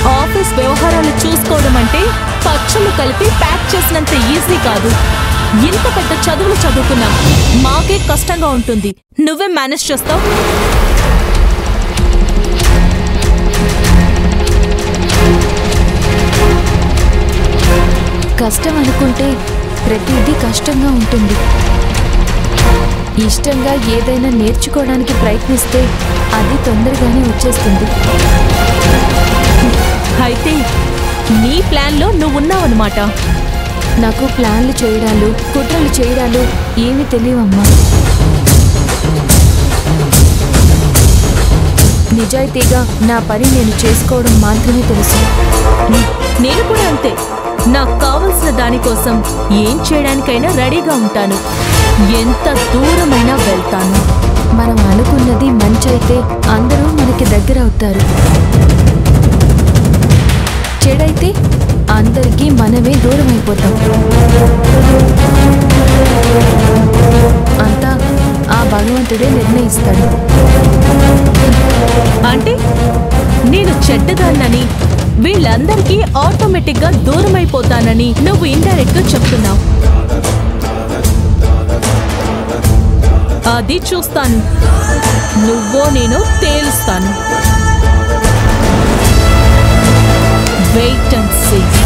Office వ్యవహారాలు చూసుకోవడం అంటే పచ్చళ్ళు కలిపి ప్యాక్ చేసినంత ఈజీ కాదు. ఇంత పెద్ద చదువులు చదువుకున్నాం, మాకే కష్టంగా ఉంటుంది. నువ్వే మేనేజ్ చేస్తావు. కష్టం అనుకుంటే ప్రతిదీ కష్టంగా ఉంటుంది. ఇష్టంగా ఏదైనా నేర్చుకోవడానికి ప్రయత్నిస్తే అది తొందరగానే వచ్చేస్తుంది. అయితే నీ ప్లాన్లో నువ్వున్నావన్నమాట. నాకు ప్లాన్లు చేయడాలు, కుట్రలు చేయడాలు ఏమీ తెలియవమ్మా. నిజాయితీగా నా పని నేను చేసుకోవడం మాత్రమే తెలుసు. నేను కూడా అంతే. నాకు కావలసిన దానికోసం ఏం చేయడానికైనా రెడీగా ఉంటాను. ఎంత దూరమైనా వెళ్తాను. మనం అనుకున్నది మంచైతే అందరూ మనకి దగ్గర అవుతారు. చెడైతే అందరికీ మనమే దూరం అయిపోతాం. అంతా ఆ భగవంతుడే నిర్ణయిస్తాడు. అంటే నేను చెడ్డదాన్నని, వీళ్ళందరికీ ఆటోమేటిక్గా దూరం అయిపోతానని నువ్వు ఇండైరెక్ట్ గా చెప్తున్నావు. అది చూస్తాను. నువ్వో నేను తేలుస్తాను. Wait and see.